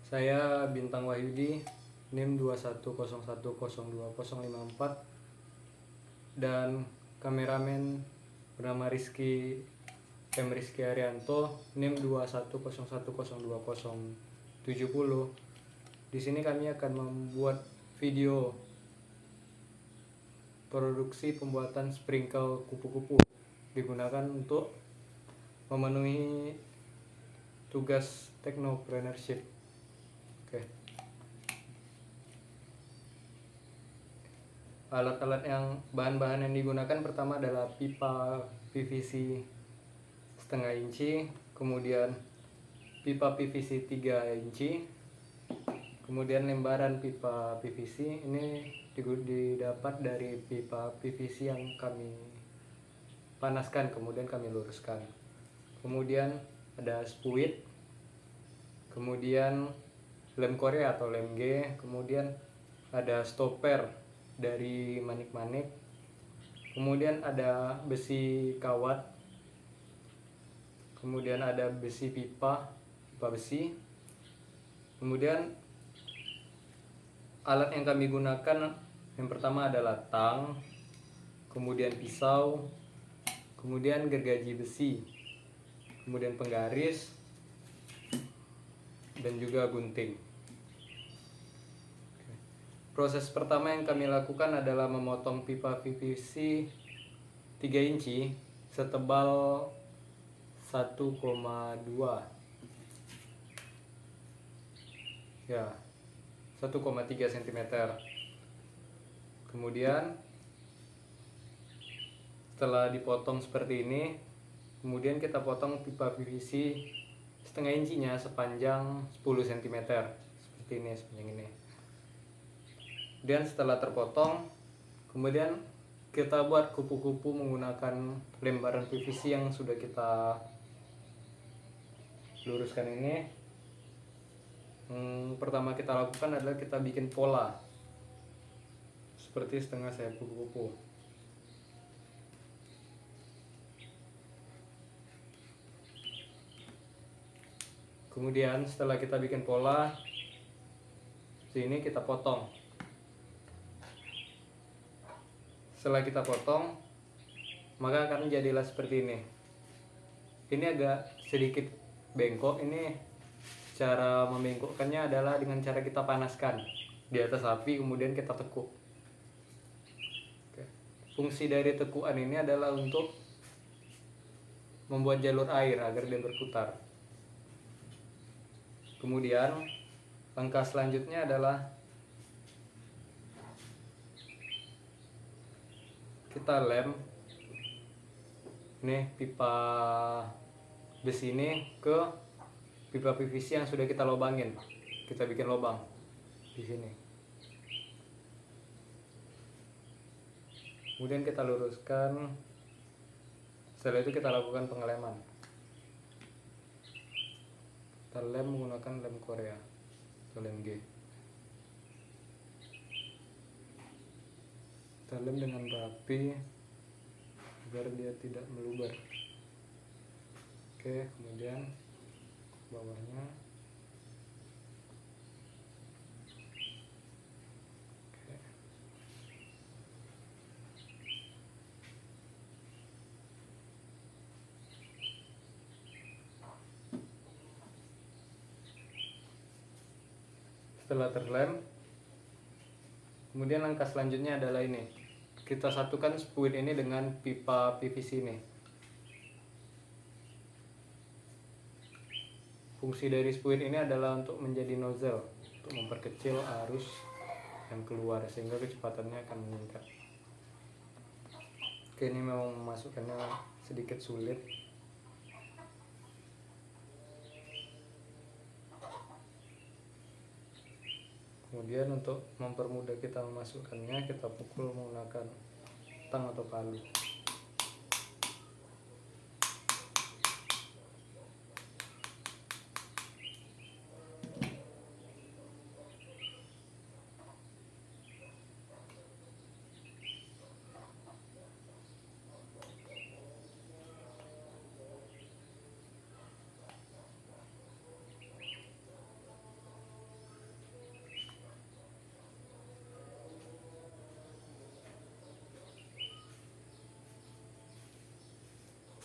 Saya Bintang Wahyudi, NIM 2101020054, dan kameramen bernama Rizky Arianto, NIM 2101020070. Di sini kami akan membuat video produksi pembuatan sprinkle kupu-kupu, digunakan untuk memenuhi tugas technopreneurship. Oke. Alat-alat bahan-bahan yang digunakan pertama adalah pipa PVC setengah inci, kemudian pipa PVC 3 inci, kemudian lembaran pipa PVC ini didapat dari pipa PVC yang kami panaskan kemudian kami luruskan. Kemudian ada spuit, kemudian lem Korea atau lem G, kemudian ada stopper dari manik-manik, kemudian ada besi kawat, kemudian ada besi pipa besi. Kemudian alat yang kami gunakan yang pertama adalah tang, kemudian pisau, kemudian gergaji besi, kemudian penggaris, dan juga gunting. Proses pertama yang kami lakukan adalah memotong pipa PVC 3 inci setebal 1,2 ya 1,3 cm. Kemudian setelah dipotong seperti ini, kemudian kita potong pipa PVC setengah incinya sepanjang 10 cm seperti ini, sepanjang ini. Kemudian setelah terpotong, kemudian kita buat kupu-kupu menggunakan lembaran PVC yang sudah kita luruskan ini. Pertama kita lakukan adalah kita bikin pola seperti setengah sayap kupu-kupu. Kemudian setelah kita bikin pola, sini kita potong. Setelah kita potong, maka akan jadilah seperti ini. Ini agak sedikit bengkok. Ini cara membengkokkannya adalah dengan cara kita panaskan di atas api, kemudian kita tekuk. Oke. Fungsi dari tekukan ini adalah untuk membuat jalur air agar dia berputar. Kemudian langkah selanjutnya adalah kita lem nih pipa besi ini ke pipa PVC yang sudah kita lubangin. Kita bikin lubang di sini. Kemudian kita luruskan. Setelah itu kita lakukan pengeleman. Kita lem menggunakan lem Korea atau lem G. Kita lem dengan rapi agar dia tidak meluber. Oke, kemudian bawahnya. Oke. Setelah terlem, kemudian langkah selanjutnya adalah ini. Kita satukan spuit ini dengan pipa PVC ini. Fungsi dari spuit ini adalah untuk menjadi nozzle, untuk memperkecil arus yang keluar sehingga kecepatannya akan meningkat. Oke, ini memang memasukkannya sedikit sulit. Kemudian untuk mempermudah kita memasukkannya, kita pukul menggunakan tang atau palu.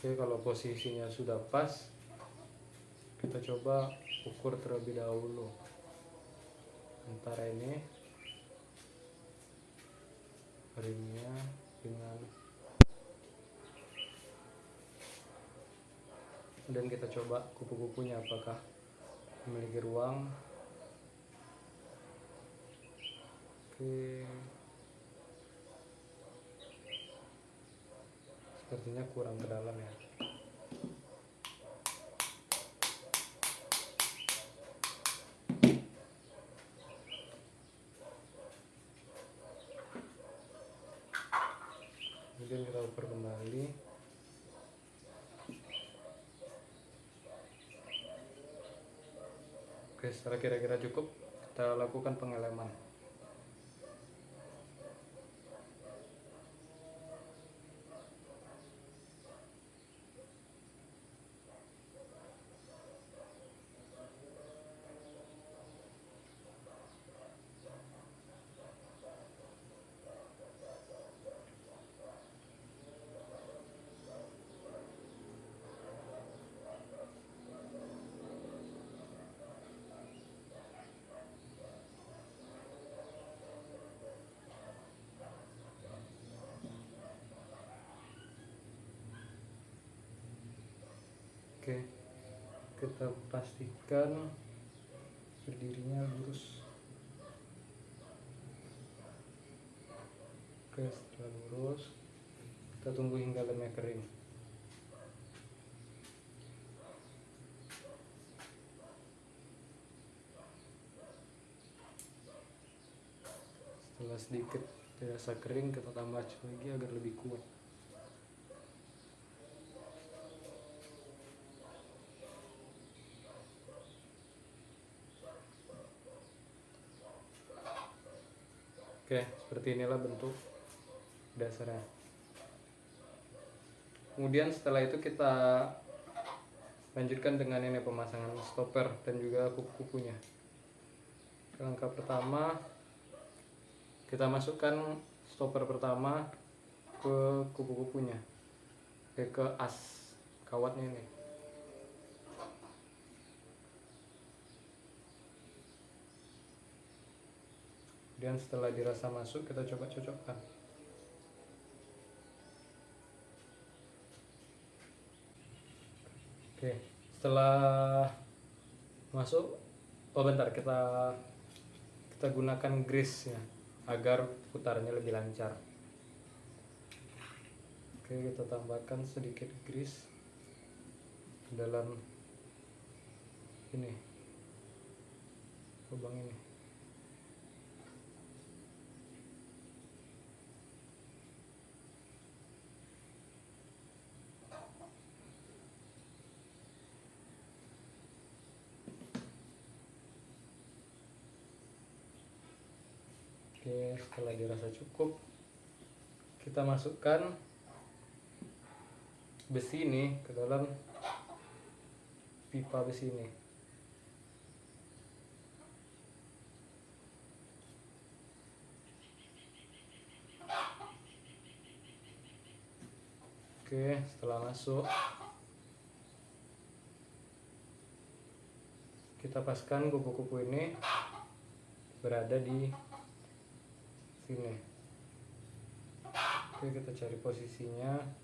Oke, kalau posisinya sudah pas, kita coba ukur terlebih dahulu antara ini rimnya dengan, dan kita coba kupu-kupunya apakah memiliki ruang. Oke, sepertinya kurang ke dalam ya. Kemudian kita ukur kembali. Oke, setelah kira-kira cukup, kita lakukan pengeleman. Oke, kita pastikan berdirinya lurus. Oke, setelah lurus, kita tunggu hingga lemnya kering. Setelah sedikit terasa kering, kita tambah lagi agar lebih kuat. Oke, seperti inilah bentuk dasarnya. Kemudian setelah itu kita lanjutkan dengan ini, pemasangan stopper dan juga kupu-kupunya. Langkah pertama, kita masukkan stopper pertama ke kupu-kupunya, ke as kawatnya ini. Dan setelah dirasa masuk, kita coba cocokkan. Oke, setelah masuk, oh bentar, kita gunakan grease ya, agar putarannya lebih lancar. Oke, kita tambahkan sedikit grease dalam ini, lubang ini. Oke, setelah dirasa cukup, kita masukkan besi ini ke dalam pipa besi ini. Oke, setelah masuk, kita pastikan kupu-kupu ini berada di sini. Oke, kita cari posisinya.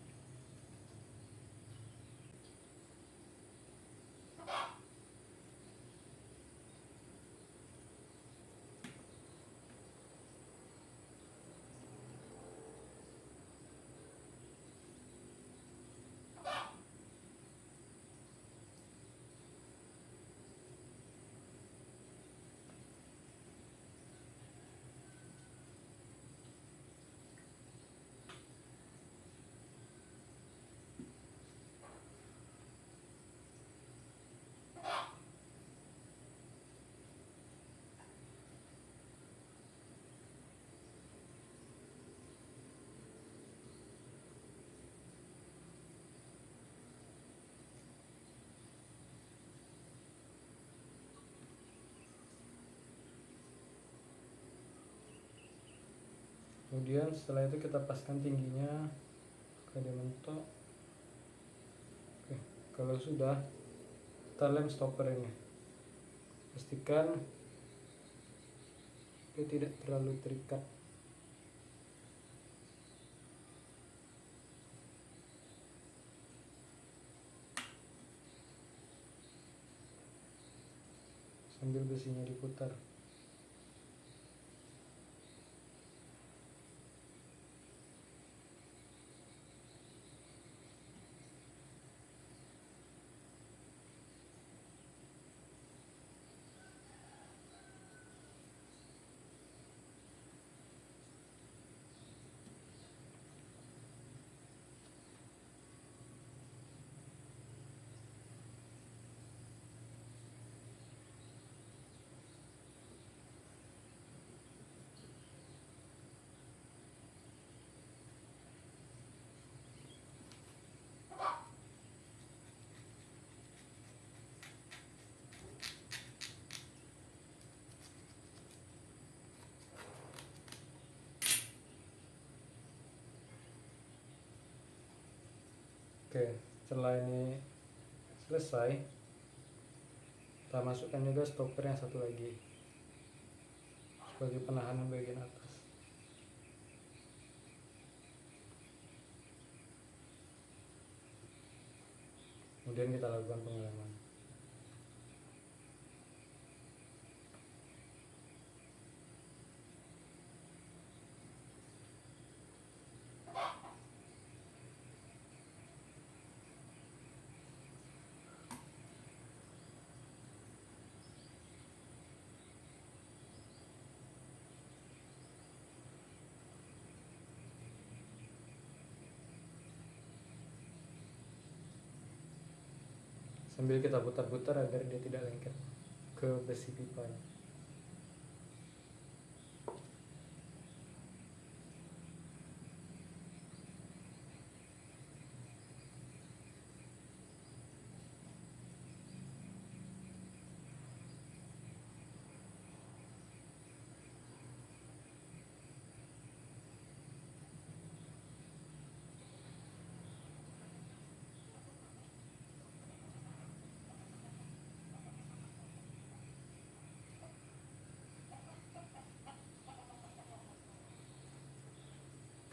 Kemudian setelah itu kita paskan tingginya ke dia mentok. Kalau sudah, kita lem stopper ini. Pastikan dia tidak terlalu terikat. Sambil besinya diputar. Oke, setelah ini selesai, kita masukkan juga stopper yang satu lagi sebagai penahan bagian atas. Kemudian kita lakukan pengeleman. Sambil kita putar-putar agar dia tidak lengket ke besi pipanya.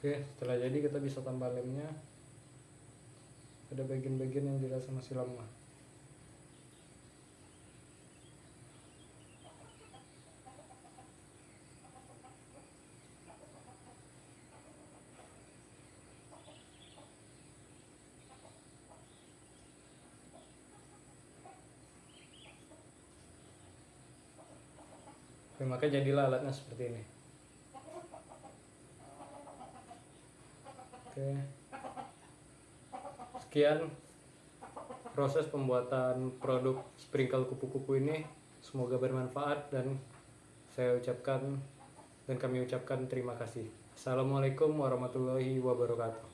Oke, setelah jadi kita bisa tambah lemnya. Ada bagian-bagian yang dirasa masih lemah. Oke, maka jadilah alatnya seperti ini. Oke, sekian proses pembuatan produk sprinkle kupu-kupu ini. Semoga bermanfaat dan kami ucapkan terima kasih. Assalamualaikum warahmatullahi wabarakatuh.